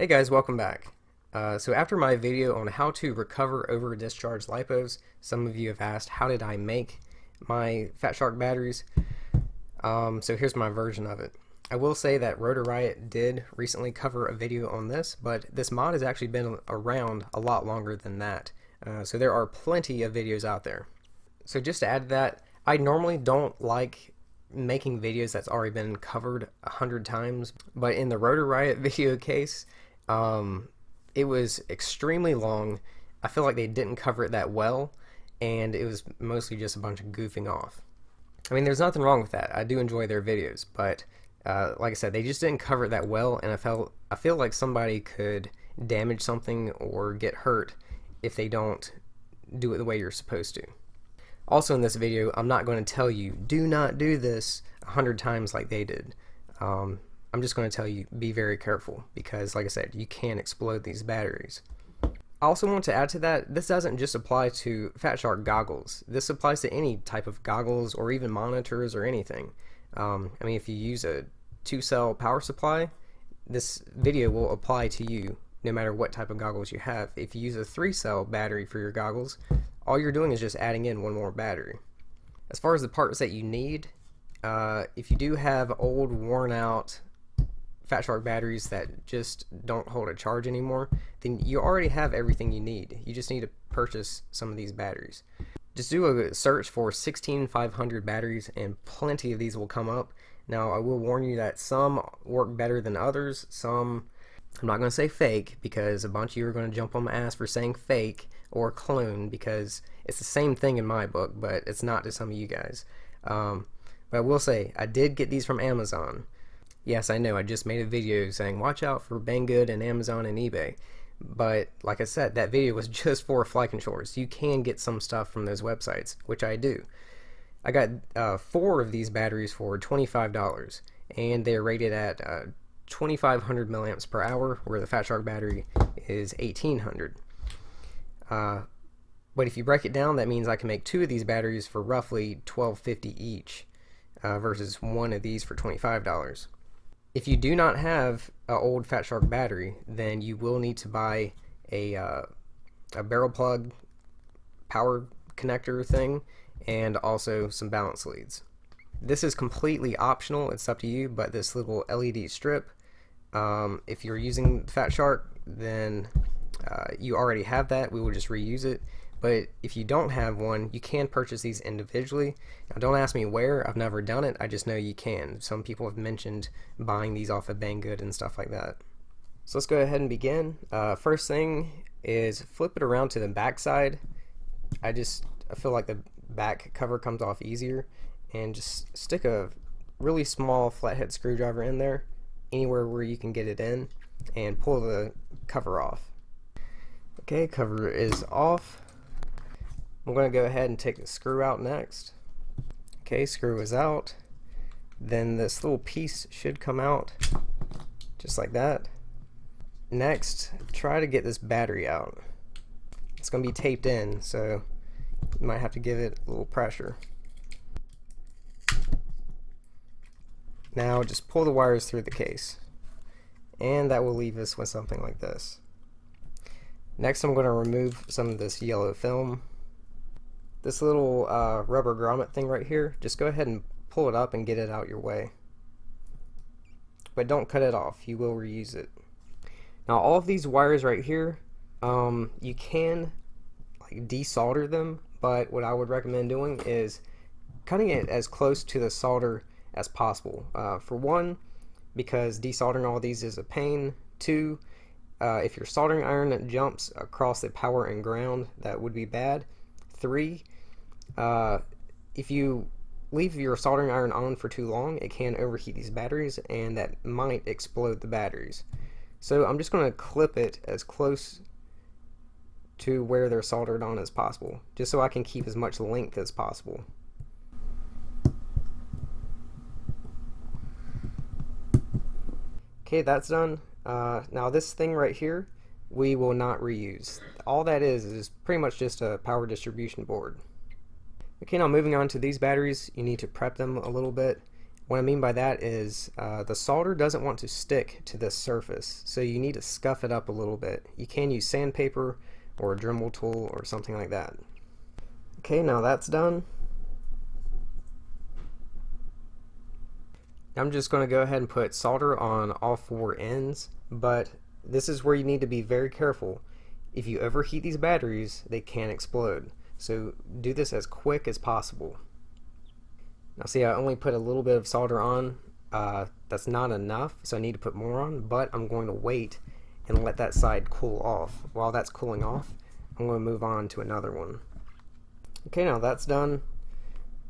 Hey guys, welcome back. So after my video on how to recover over discharged lipos, some of you have asked how did I make my Fatshark batteries. So here's my version of it. I will say that Rotor Riot did recently cover a video on this, but this mod has actually been around a lot longer than that. So there are plenty of videos out there. So just to add to that, I normally don't like making videos that's already been covered 100 times, but in the Rotor Riot video case, it was extremely long. I feel like they didn't cover it that well, and it was mostly just a bunch of goofing off. I mean, there's nothing wrong with that. I do enjoy their videos, but like I said, they just didn't cover it that well, and I feel like somebody could damage something or get hurt if they don't do it the way you're supposed to. Also in this video, I'm not going to tell you, do not do this 100 times like they did. I'm just going to tell you, be very careful, because like I said, you can explode these batteries. I also want to add to that, this doesn't just apply to Fatshark goggles. This applies to any type of goggles or even monitors or anything. I mean, if you use a 2-cell power supply, this video will apply to you no matter what type of goggles you have. If you use a 3-cell battery for your goggles, all you're doing is just adding in one more battery. As far as the parts that you need, if you do have old, worn out Fatshark batteries that just don't hold a charge anymore, then you already have everything you need. You just need to purchase some of these batteries. Just do a search for 16500 batteries and plenty of these will come up. Now I will warn you that some work better than others. Some, I'm not going to say fake, because a bunch of you are going to jump on my ass for saying fake or clone, because it's the same thing in my book, but it's not to some of you guys. But I will say, I did get these from Amazon. Yes, I know, I just made a video saying watch out for Banggood and Amazon and eBay. But like I said, that video was just for flight controllers. You can get some stuff from those websites, which I do. I got 4 of these batteries for $25, and they're rated at 2500 milliamps per hour, where the Fatshark battery is 1800. But if you break it down, that means I can make 2 of these batteries for roughly $12.50 each, versus 1 of these for $25. If you do not have an old Fatshark battery, then you will need to buy a barrel plug power connector thing, and also some balance leads. This is completely optional, it's up to you, but this little LED strip, if you're using Fatshark, then you already have that. We will just reuse it. But if you don't have one, you can purchase these individually. Now don't ask me where, I've never done it, I just know you can. Some people have mentioned buying these off of Banggood and stuff like that. So let's go ahead and begin. First thing is flip it around to the back side. I feel like the back cover comes off easier, and just stick a really small flathead screwdriver in there, anywhere where you can get it in, and pull the cover off. Okay, cover is off. I'm going to go ahead and take the screw out next. Okay, screw is out. Then this little piece should come out just like that. Next, try to get this battery out. It's going to be taped in, so you might have to give it a little pressure. Now just pull the wires through the case, and that will leave us with something like this. Next, I'm going to remove some of this yellow film. This little rubber grommet thing right here, just go ahead and pull it up and get it out your way. But don't cut it off, you will reuse it. Now all of these wires right here, you can like desolder them, but what I would recommend doing is cutting it as close to the solder as possible. For one, because desoldering all these is a pain. 2, if your soldering iron jumps across the power and ground, that would be bad. 3, if you leave your soldering iron on for too long, it can overheat these batteries, and that might explode the batteries. So I'm just going to clip it as close to where they're soldered on as possible, just so I can keep as much length as possible. Okay, that's done. Now this thing right here, we will not reuse. All that is pretty much just a power distribution board. Okay, now moving on to these batteries, you need to prep them a little bit. What I mean by that is the solder doesn't want to stick to this surface, so you need to scuff it up a little bit. You can use sandpaper or a Dremel tool or something like that. Okay, now that's done. I'm just going to go ahead and put solder on all 4 ends, but this is where you need to be very careful. If you overheat these batteries, they can explode. So do this as quick as possible. Now see, I only put a little bit of solder on. That's not enough, so I need to put more on, but I'm going to wait and let that side cool off. While that's cooling off, I'm going to move on to another one. Okay, now that's done.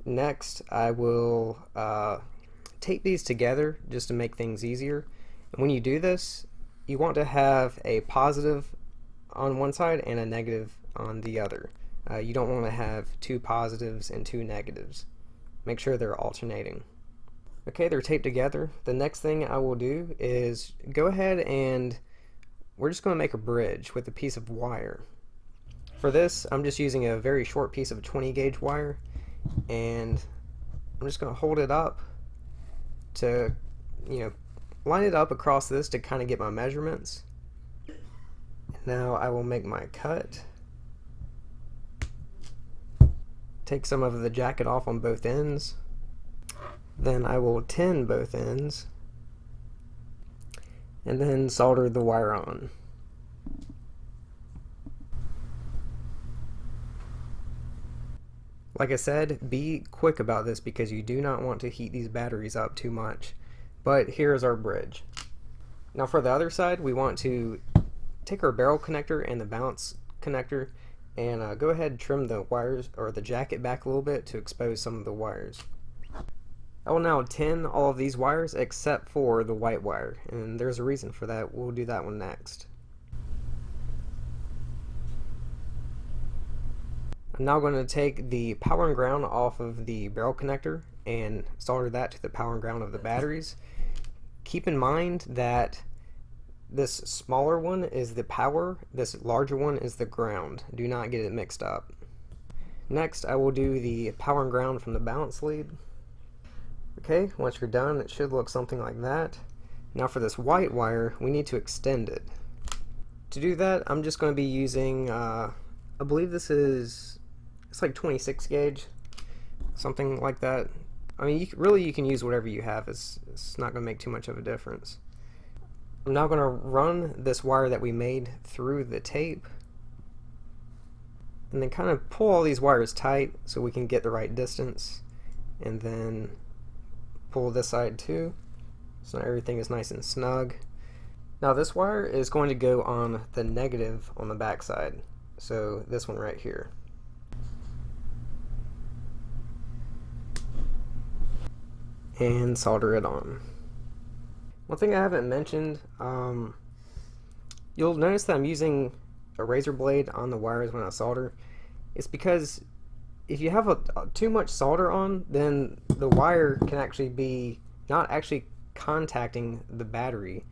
Next, I will tape these together just to make things easier. And when you do this, you want to have a positive on one side and a negative on the other. You don't want to have 2 positives and 2 negatives. Make sure they're alternating. Okay, they're taped together. The next thing I will do is go ahead and we're just going to make a bridge with a piece of wire. For this, I'm just using a very short piece of 20 gauge wire, and I'm just going to hold it up to, line it up across this to kind of get my measurements. Now I will make my cut. Take some of the jacket off on both ends. Then I will tin both ends and then solder the wire on. Like I said, be quick about this because you do not want to heat these batteries up too much. But here is our bridge. Now for the other side, we want to take our barrel connector and the balance connector and go ahead and trim the wires or the jacket back a little bit to expose some of the wires. I will now tin all of these wires except for the white wire, and there's a reason for that. We'll do that one next. I'm now going to take the power and ground off of the barrel connector and solder that to the power and ground of the batteries. Keep in mind that this smaller one is the power, this larger one is the ground. Do not get it mixed up. Next, I will do the power and ground from the balance lead. Okay, once you're done, it should look something like that. Now for this white wire, we need to extend it. To do that, I'm just going to be using, I believe this is, it's like 26 gauge, something like that. I mean, you can use whatever you have. It's not going to make too much of a difference. I'm now going to run this wire that we made through the tape and then kind of pull all these wires tight so we can get the right distance, and then pull this side too so everything is nice and snug. Now this wire is going to go on the negative on the back side, so this one right here. And solder it on. One thing I haven't mentioned, you'll notice that I'm using a razor blade on the wires when I solder. It's because if you have too much solder on, then the wire can actually be not actually contacting the battery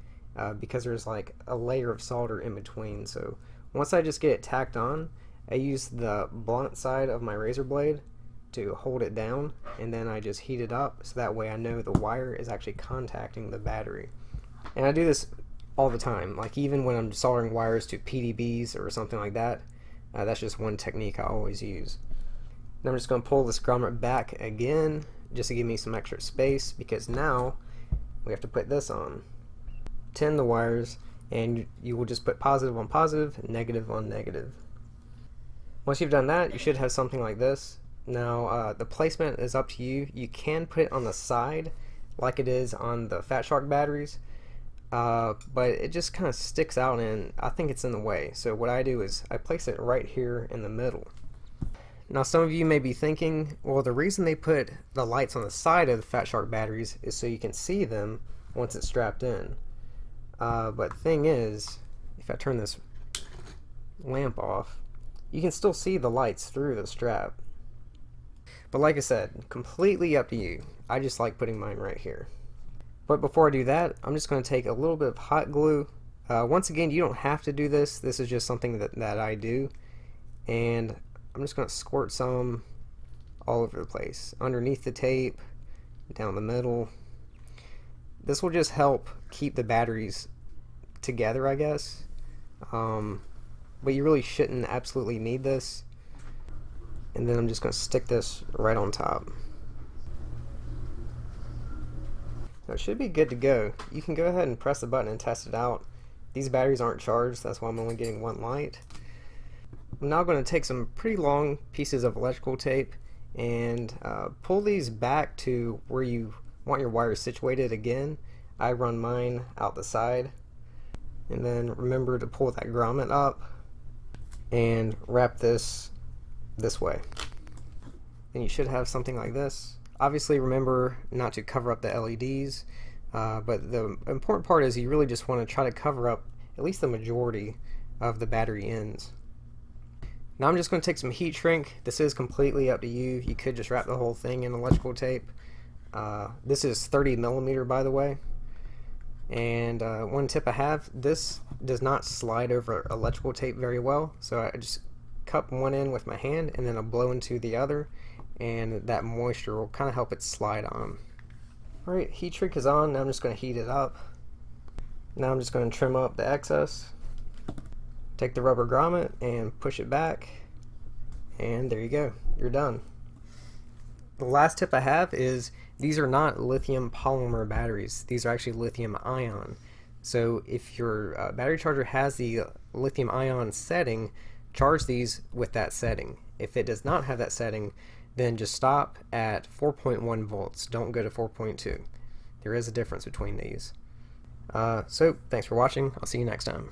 because there's like a layer of solder in between. So once I just get it tacked on, I use the blunt side of my razor blade to hold it down, and then I just heat it up so that way I know the wire is actually contacting the battery. And I do this all the time, like even when I'm soldering wires to PDBs or something like that. That's just one technique I always use. Now I'm just going to pull this grommet back again just to give me some extra space, because now we have to put this on. Tin the wires, and you will just put positive on positive, negative on negative. Once you've done that, you should have something like this. Now the placement is up to you. You can put it on the side like it is on the Fatshark batteries, but it just kind of sticks out and I think it's in the way. So what I do is I place it right here in the middle. Now some of you may be thinking, well, the reason they put the lights on the side of the Fatshark batteries is so you can see them once it's strapped in. But the thing is, if I turn this lamp off, you can still see the lights through the strap. But like I said, completely up to you. I just like putting mine right here. But before I do that, I'm just going to take a little bit of hot glue. Once again, you don't have to do this. This is just something that I do. And I'm just going to squirt some all over the place. Underneath the tape, down the middle. This will just help keep the batteries together, I guess. But you really shouldn't absolutely need this. And then I'm just going to stick this right on top. Now it should be good to go. You can go ahead and press the button and test it out. These batteries aren't charged, that's why I'm only getting one light. I'm now going to take some pretty long pieces of electrical tape and pull these back to where you want your wires situated again. I run mine out the side. And then remember to pull that grommet up and wrap this way. And you should have something like this. Obviously remember not to cover up the LEDs, but the important part is you really just want to try to cover up at least the majority of the battery ends. Now I'm just going to take some heat shrink. This is completely up to you. You could just wrap the whole thing in electrical tape. This is 30mm, by the way. And one tip I have, this does not slide over electrical tape very well, so I just cup one end with my hand and then I'll blow into the other, and that moisture will kind of help it slide on. Alright, heat shrink is on. Now I'm just going to heat it up. Now I'm just going to trim up the excess. Take the rubber grommet and push it back, and there you go, you're done. The last tip I have is these are not lithium polymer batteries. These are actually lithium ion. So if your battery charger has the lithium ion setting, charge these with that setting. If it does not have that setting, then just stop at 4.1 volts. Don't go to 4.2. There is a difference between these. So thanks for watching. I'll see you next time.